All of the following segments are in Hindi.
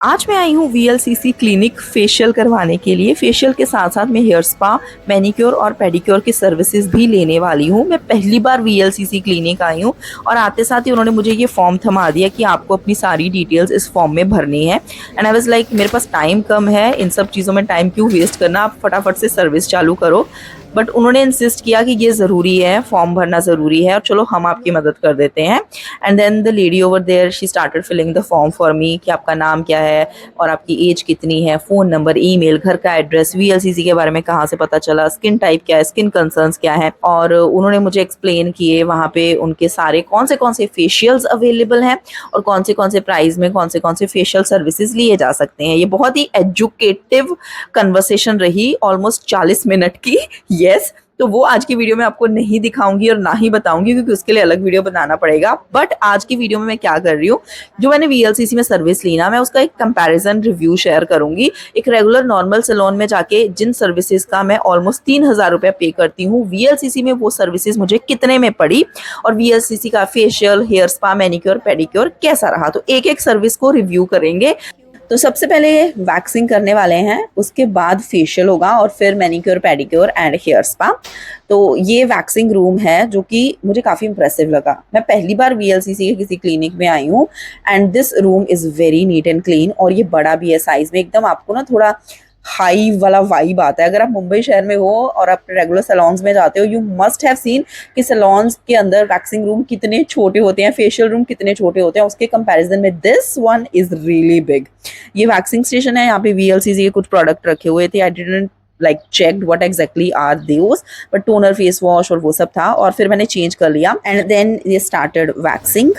आज मैं आई हूँ वीएलसीसी क्लिनिक फेशियल करवाने के लिए। फेशियल के साथ साथ मैं हेयर स्पा, मैनिक्योर और पेडिक्योर की सर्विसेज भी लेने वाली हूँ। मैं पहली बार वीएलसीसी क्लिनिक आई हूँ और आते साथ ही उन्होंने मुझे ये फॉर्म थमा दिया कि आपको अपनी सारी डिटेल्स इस फॉर्म में भरनी है। एंड आई वाज लाइक मेरे पास टाइम कम है, इन सब चीज़ों में टाइम क्यों वेस्ट करना, आप फटाफट से सर्विस चालू करो। बट उन्होंने इंसिस्ट किया कि ये ज़रूरी है, फॉर्म भरना ज़रूरी है और चलो हम आपकी मदद कर देते हैं। And then the lady over there she started filling the form for me कि आपका नाम क्या है और आपकी एज कितनी है, फ़ोन नंबर, ईमेल, घर का एड्रेस, वीएलसीसी के बारे में कहाँ से पता चला, स्किन टाइप क्या है, स्किन कंसर्न्स क्या है। और उन्होंने मुझे एक्सप्लेन किए वहाँ पे उनके सारे कौन से फेशियल्स अवेलेबल हैं और कौन से प्राइस में कौन से फेशियल सर्विसेज लिए जा सकते हैं। ये बहुत ही एजुकेटिव कन्वर्सेशन रही, ऑलमोस्ट 40 मिनट की। यस, तो वो आज की वीडियो में आपको नहीं दिखाऊंगी और ना ही बताऊंगी क्योंकि उसके लिए अलग वीडियो बनाना पड़ेगा। बट आज की वीडियो में मैं क्या कर रही हूँ, जो मैंने वीएलसीसी में सर्विस ली ना, मैं उसका एक कंपैरिजन रिव्यू शेयर करूंगी। एक रेगुलर नॉर्मल सैलून में जाके जिन सर्विसेज का मैं ऑलमोस्ट 3,000 रुपये पे करती हूँ, वीएलसीसी में वो सर्विसेज मुझे कितने में पड़ी और वीएलसीसी का facial, hair spa, manicure, pedicure कैसा रहा। तो एक एक सर्विस को रिव्यू करेंगे। तो सबसे पहले वैक्सिंग करने वाले हैं, उसके बाद फेशियल होगा और फिर manicure, pedicure and hair spa. तो ये वैक्सिंग रूम है जो कि मुझे काफ़ी इंप्रेसिव लगा। मैं पहली बार वीएलसीसी के किसी क्लिनिक में आई हूँ and this room is very neat and clean और ये बड़ा भी है साइज़ में। एकदम आपको ना थोड़ा हाई वाला वाइब आता है। अगर आप मुंबई शहर में हो और आप रेगुलर सैलून्स में जाते हो, यू मस्ट हैव सीन कि सैलून्स के अंदर वैक्सिंग रूम कितने छोटे होते हैं, फेशियल रूम कितने छोटे होते हैं। उसके कंपैरिजन में this one is really big. ये वैक्सिंग स्टेशन है, यहाँ पे वीएलसीसी के कुछ प्रोडक्ट रखे हुए थे। I didn't like checked what exactly are those, but toner, face wash और वो सब था और फिर मैंने चेंज कर लिया एंड देन ये स्टार्टेड वैक्सिंग।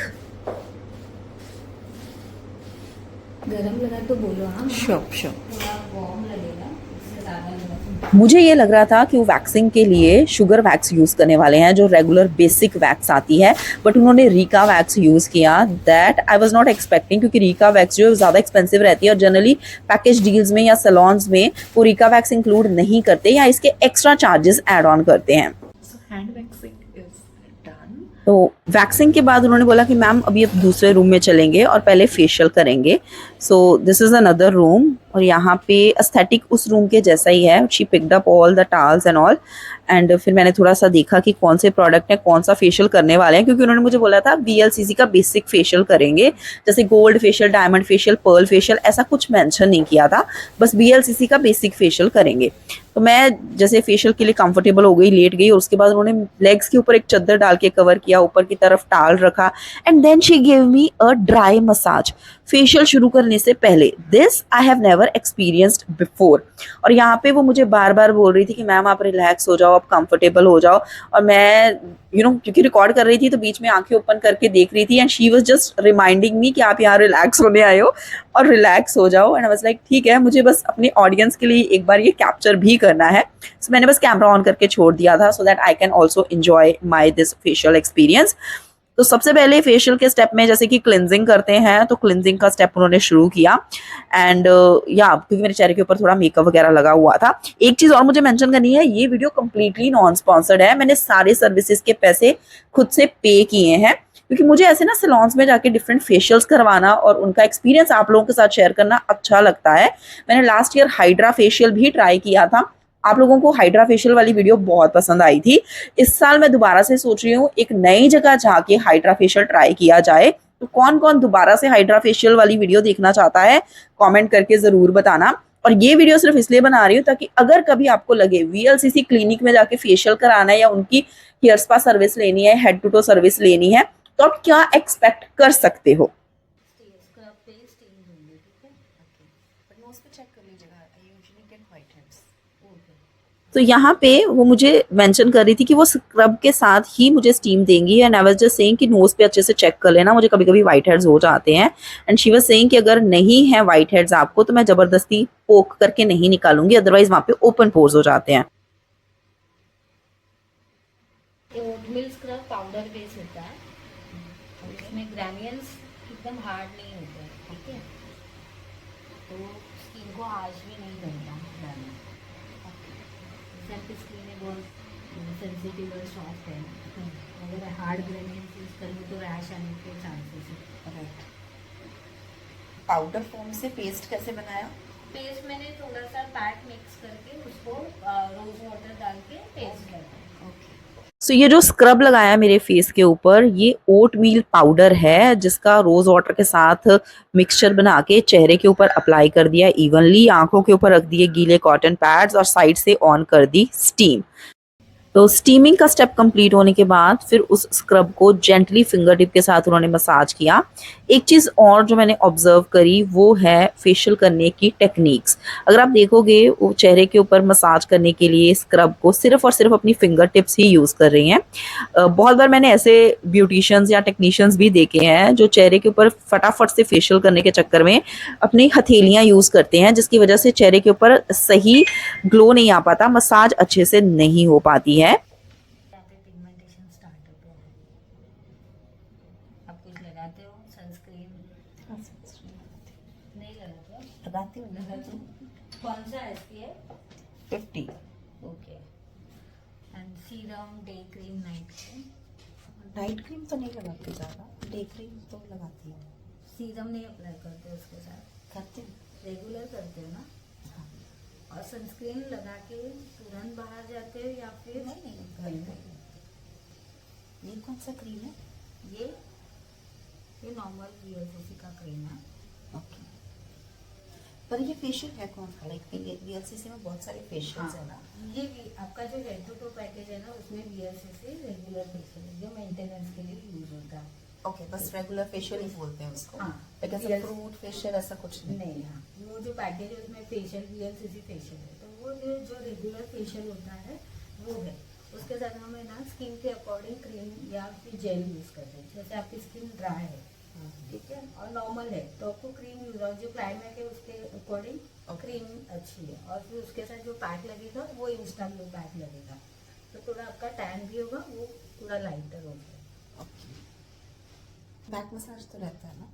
गरम लगा तो बोलो। हाँ, श्योर श्योर। थोड़ा वार्म लगेगा, इससे ज़्यादा लगा मुझे ये लग रहा था कि वो वैक्सिंग के लिए शुगर वैक्स यूज़ करने वाले हैं, जो रेगुलर बेसिक वैक्स आती है, बट उन्होंने रीका वैक्स यूज़ किया। That I was not expecting, क्योंकि रीका वैक्स जो है ज़्यादा एक्सपेंसिव रहती है और जनरली पैकेज डील्स में या सैलून्स में वो रीका वैक्स इंक्लूड नहीं करते या इसके एक्स्ट्रा चार्जेस ऐड ऑन करते हैं। So hand waxing is done. तो वैक्सिंग के बाद उन्होंने बोला कि मैम अभी अब दूसरे रूम में चलेंगे और पहले फेशियल करेंगे। So this is another room और यहाँ पे एस्थेटिक उस रूम के जैसा ही है। She picked up all the towels and all and फिर मैंने थोड़ा सा देखा कि कौन से प्रोडक्ट हैं, कौन सा फेशियल करने वाले हैं, क्योंकि उन्होंने मुझे बोला था वीएलसीसी का बेसिक फेशियल करेंगे, जैसे gold facial, diamond facial, pearl facial, ऐसा कुछ मेंशन नहीं किया था, बस वीएलसीसी का बेसिक फेशियल करेंगे। तो मैं जैसे फेशियल के लिए कंफर्टेबल हो गई, लेट गई और उसके बाद उन्होंने लेग्स के ऊपर एक चादर डाल के कवर किया, ऊपर की तरफ टाल रखा and then she give me a dry massage facial शुरू करने से पहले। This I have never experienced before. और यहाँ पे वो मुझे बार बार बोल रही थी कि मैम आप रिलैक्स हो जाओ, आप कंफर्टेबल हो जाओ। और मैं क्योंकि रिकॉर्ड कर रही थी तो बीच में आंखें ओपन करके देख रही थी and she was just reminding me कि आप यहाँ रिलैक्स होने आए हो और रिलैक्स हो जाओ। एंड आई वाज लाइक ठीक है, मुझे बस अपने ऑडियंस के लिए एक बार ये कैप्चर भी करना है। सो मैंने बस कैमरा ऑन करके छोड़ दिया था so that I can also enjoy my this facial experience. तो सबसे पहले फेशियल के स्टेप में जैसे कि क्लिनजिंग करते हैं, तो क्लिनजिंग का स्टेप उन्होंने शुरू किया एंड या क्योंकि मेरे चेहरे के ऊपर थोड़ा मेकअप वगैरह लगा हुआ था। एक चीज़ और मुझे मेंशन करनी है, ये वीडियो कंप्लीटली नॉन स्पॉन्सर्ड है। मैंने सारे सर्विसेज के पैसे खुद से पे किए हैं क्योंकि मुझे ऐसे ना सैलून्स में जाके डिफरेंट फेशियल्स करवाना और उनका एक्सपीरियंस आप लोगों के साथ शेयर करना अच्छा लगता है। मैंने लास्ट ईयर हाइड्रा फेशियल भी ट्राई किया था, आप लोगों को हाइड्रा फेशियल वाली वीडियो बहुत पसंद आई थी। इस साल मैं दोबारा से सोच रही हूँ एक नई जगह जाके हाइड्रा फेशियल ट्राई किया जाए। तो कौन कौन दोबारा से हाइड्रा फेशियल वाली वीडियो देखना चाहता है, कमेंट करके ज़रूर बताना। और ये वीडियो सिर्फ इसलिए बना रही हूँ ताकि अगर कभी आपको लगे वीएलसीसी क्लिनिक में जाके फेशियल कराना है या उनकी हेयर स्पा सर्विस लेनी है, हेड टू टो सर्विस लेनी है, तो आप क्या एक्सपेक्ट कर सकते हो। स्क्रब पे स्टीम दूंगी, ठीक है? Okay. But nose पे check कर लीजिएगा. I usually get whiteheads. Okay. तो यहाँ पे वो मुझे मेंशन कर रही थी कि वो स्क्रब के साथ ही मुझे स्टीम देंगी and I was just saying कि नोज़ पे अच्छे से चेक कर लेना, मुझे कभी कभी वाइट हेड्स हो जाते हैं। एंड शी वाज सेइंग कि अगर नहीं है वाइट हेड्स आपको तो मैं ज़बरदस्ती पोक करके नहीं निकालूंगी, अदरवाइज वहाँ पे ओपन पोर्स हो जाते हैं। ये ओटमील स्क्रब पाउडर बेस होता है और इसमें ग्रैन्यूल्स एकदम हार्ड नहीं होते हैं, ठीक है? तो स्किन को हार्श भी नहीं करता ग्रैन्यूल। सबकी स्किन है बहुत सेंसिटिव और सॉफ्ट है, अगर हार्ड ग्रैन्यूल्स यूज़ करेंगे तो रैश आने के चांसेस है। Right. पाउडर फॉर्म से पेस्ट कैसे बनाया? पेस्ट मैंने थोड़ा सा पैक मिक्स करके उसको रोज वाटर डाल के पेस्ट किया। सो ये जो स्क्रब लगाया मेरे फेस के ऊपर, ये ओट मील पाउडर है जिसका रोज वाटर के साथ मिक्सचर बना के चेहरे के ऊपर अप्लाई कर दिया इवनली, आंखों के ऊपर रख दिए गीले कॉटन पैड्स और साइड से ऑन कर दी स्टीम। तो स्टीमिंग का स्टेप कंप्लीट होने के बाद फिर उस स्क्रब को जेंटली फिंगर टिप के साथ उन्होंने मसाज किया। एक चीज़ और जो मैंने ऑब्जर्व करी वो है फेशियल करने की टेक्निक्स। अगर आप देखोगे वो चेहरे के ऊपर मसाज करने के लिए स्क्रब को सिर्फ और सिर्फ अपनी फिंगर टिप्स ही यूज़ कर रही हैं। बहुत बार मैंने ऐसे ब्यूटिशियंस या टेक्नीशियंस भी देखे हैं जो चेहरे के ऊपर फटाफट से फेशियल करने के चक्कर में अपनी हथेलियाँ यूज़ करते हैं, जिसकी वजह से चेहरे के ऊपर सही ग्लो नहीं आ पाता, मसाज अच्छे से नहीं हो पाती है। यहाँ पे पिगमेंटेशन स्टार्ट हो गया है। आप कुछ लगाते हो सनस्क्रीन? हाँ, sunscreen नहीं लगाते हो? लगाती हूँ। कौन सा SPF? 50। Okay. And serum, day cream, night cream? Night cream तो नहीं लगाती ज़्यादा, डे क्रीम तो लगाती हूँ। सीरम नहीं अप्लाई करते हो उसके साथ? करती हूँ। रेगुलर करते हो ना? हाँ। और सनस्क्रीन लगा के तुरंत बाहर जाते हो या फिर नहीं, घर में? ये कौन सा क्रीम है? ये नॉर्मल VLCC का क्रीम है। ओके। पर ये फेशियल है कौन सा? लाइक VLCC में बहुत सारे फेशियल्स है ना। ये भी आपका जो हेड टू टो पैकेज है ना, उसमें VLCC रेगुलर फेशियल है जो मेंटेनेंस के लिए यूज होता है। ओके, बस रेगुलर फेशियल ही बोलते हैं उसको। हाँ। लाइक ऐसा Yes. फ्रूट फेशियल ऐसा कुछ नहीं। नहीं, हाँ, वो जो पैकेज है उसमें फेशियल VLCC फेशियल है, तो वो जो रेगुलर फेशियल होता है वो है। उसके साथ हमें ना स्किन के अकॉर्डिंग क्रीम या फिर जेल यूज करते हैं। जैसे आपकी स्किन ड्राई है, ठीक है, और नॉर्मल है तो आपको क्रीम यूज, और जो क्लाइमेट है उसके अकॉर्डिंग क्रीम अच्छी है, और फिर उसके साथ जो पैक लगेगा वो इंस्टा ग्लो पैक लगेगा, तो थोड़ा आपका टैन भी होगा, वो थोड़ा लाइटर होगा। ओके। बैक मसाज तो रहता है ना?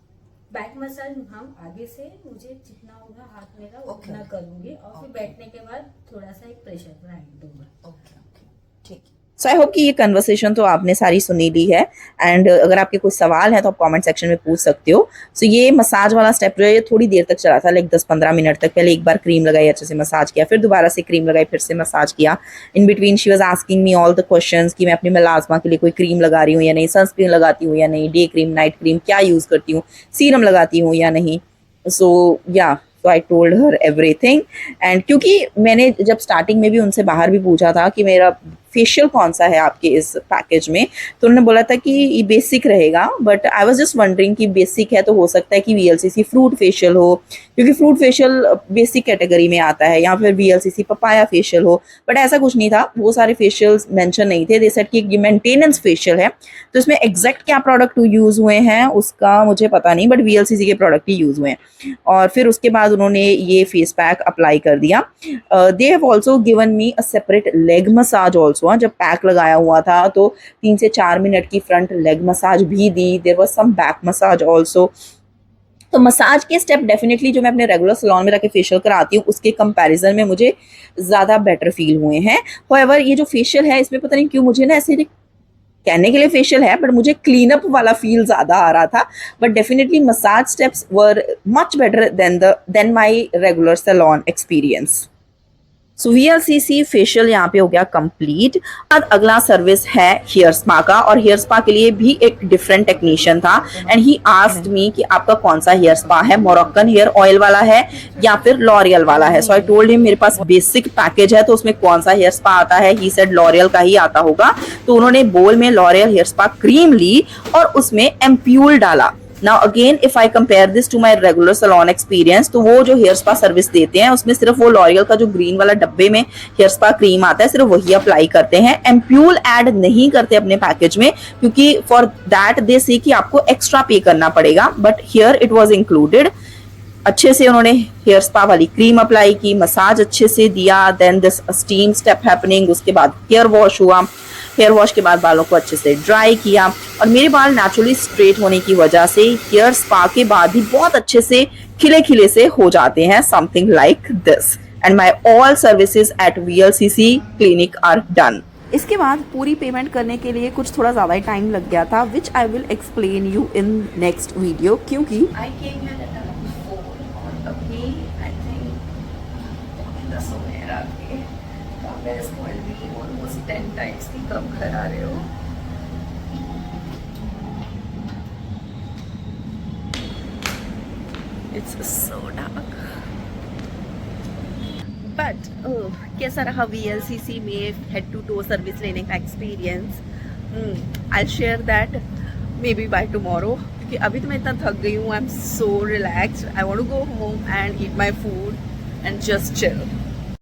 बैक मसाज हम आगे से मुझे जितना होगा हाथ मेरा Okay. उतना करूंगी, और फिर Okay. बैठने के बाद थोड़ा सा एक प्रेशर पॉइंट दूंगा। ओके ओके, ठीक है। सो आई होप कि ये कन्वर्सेशन तो आपने सारी सुनी ली है, एंड अगर आपके कोई सवाल है तो आप कमेंट सेक्शन में पूछ सकते हो। सो ये मसाज वाला स्टेप जो है ये थोड़ी देर तक चला था, लाइक 10-15 मिनट तक। पहले एक बार क्रीम लगाई, अच्छे से मसाज किया, फिर दोबारा से क्रीम लगाई, फिर से मसाज किया। In between she was asking me all the questions कि मैं अपनी मेलास्मा के लिए कोई क्रीम लगा रही हूँ या नहीं, सनस्क्रीन लगाती हूँ या नहीं, डे क्रीम, नाइट क्रीम क्या यूज़ करती हूँ, सीरम लगाती हूँ या नहीं। सो या तो I told her everything. And क्योंकि मैंने जब स्टार्टिंग में भी उनसे बाहर भी पूछा था कि मेरा फेशियल कौन सा है आपके इस पैकेज में, तो उन्होंने बोला था कि ये बेसिक रहेगा, but I was just wondering कि बेसिक है तो हो सकता है कि VLCC फ्रूट फेशियल हो, क्योंकि फ्रूट फेशियल बेसिक कैटेगरी में आता है, या फिर VLCC पपाया फेशियल हो, बट ऐसा कुछ नहीं था। वो सारे फेशियल्स मेंशन नहीं थे। दे सेड कि ये मेंटेनेंस फेशियल है, तो इसमें एग्जैक्ट क्या प्रोडक्ट यूज़ हुए हैं उसका मुझे पता नहीं, बट VLCC के प्रोडक्ट ही यूज़ हुए हैं। और फिर उसके बाद उन्होंने ये फेस पैक अप्लाई कर दिया। They have also given me a separate leg massage also. जब पैक लगाया हुआ था तो 3 से 4 मिनट की फ्रंट लेग मसाज भी दी। There was some back massage also. तो मसाज के स्टेप डेफिनेटली जो मैं अपने रेगुलर सैलून में रखे फेशियल कराती हूँ उसके कंपैरिजन में मुझे ज़्यादा बेटर फील हुए हैं। हाउएवर ये जो फेशियल है इसमें पता नहीं क्यों मुझे ना ऐसे कहने के लिए फेशियल है, बट मुझे क्लीन अप वाला फील ज़्यादा आ रहा था। But definitely massage steps were much better than my regular salon experience. So VLCC facial यहाँ पे हो गया कंप्लीट। अब अगला सर्विस है हेयर स्पा का, और हेयर स्पा के लिए भी एक डिफरेंट टेक्नीशियन था, एंड ही आस्क्ड मी कि आपका कौन सा हेयर स्पा है, मोरक्कन हेयर ऑयल वाला है या फिर लॉरियल वाला है। सो आई टोल्ड हिम मेरे पास बेसिक पैकेज है तो उसमें कौन सा हेयर स्पा आता है, ही सेड लॉरियल का ही आता होगा। तो उन्होंने बोल में लॉरियल हेयर स्पा क्रीम ली और उसमें एम्प्यूल डाला। Now again if I compare this to my regular salon experience, तो वो जो हेयर स्पा सर्विस देते हैं उसमें सिर्फ वो लॉरियल का जो ग्रीन वाला डब्बे में हेयर स्पा क्रीम आता है सिर्फ वही अप्लाई करते हैं, एम्प्यूल ऐड नहीं करते अपने पैकेज में, क्योंकि फॉर दैट दे से कि आपको एक्स्ट्रा पे करना पड़ेगा, but here it was included. अच्छे से उन्होंने हेयर स्पा वाली क्रीम अप्लाई की, मसाज अच्छे से दिया, then this steam step happening, उसके बाद हेयर वॉश हुआ, हेयर वॉश के बाद बालों को अच्छे से ड्राई किया, और मेरे बाल नेचुरली स्ट्रेट होने की वजह से हेयर स्पा के बाद भी बहुत अच्छे से खिले खिले से हो जाते हैं, something like this. And my all services at VLCC clinic are done. इसके बाद पूरी पेमेंट करने के लिए कुछ थोड़ा ज़्यादा ही टाइम लग गया था, which I will explain you in next video, क्योंकि I came here at around has called me almost 10 times कि कब घर आ रहे हो. It's so dark. But कैसा रहा VLCC में head to toe सर्विस लेने का experience? I'll share that maybe by tomorrow. क्योंकि अभी तो मैं इतना थक गई हूँ. I'm so relaxed. I want to go home and eat my food and just chill.